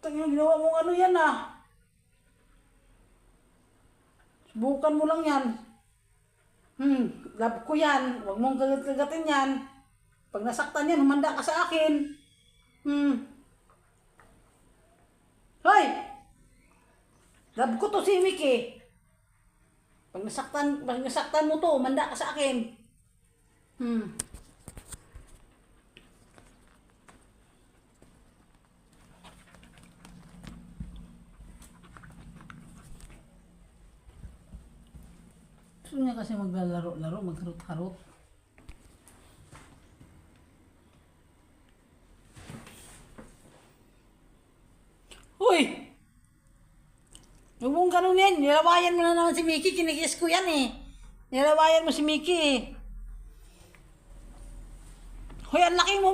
Yung ginawa mong ano yan ah. Subukan mo lang yan. Love ko yan. Huwag mong kagat-kagatin yan. Pag nasaktan yan, humanda ka sa akin. Hoy! Love ko to si Mickey. Pag nasaktan mo to, humanda ka sa akin. Gusto niya kasi maglalaro-laro, magharot-harot. Uy! Huwag mong ganun yan. Nilawayan mo na naman si Mickey. Kinikiss ko yan eh. Nilawayan mo si Mickey eh. Hoy, ang laki mo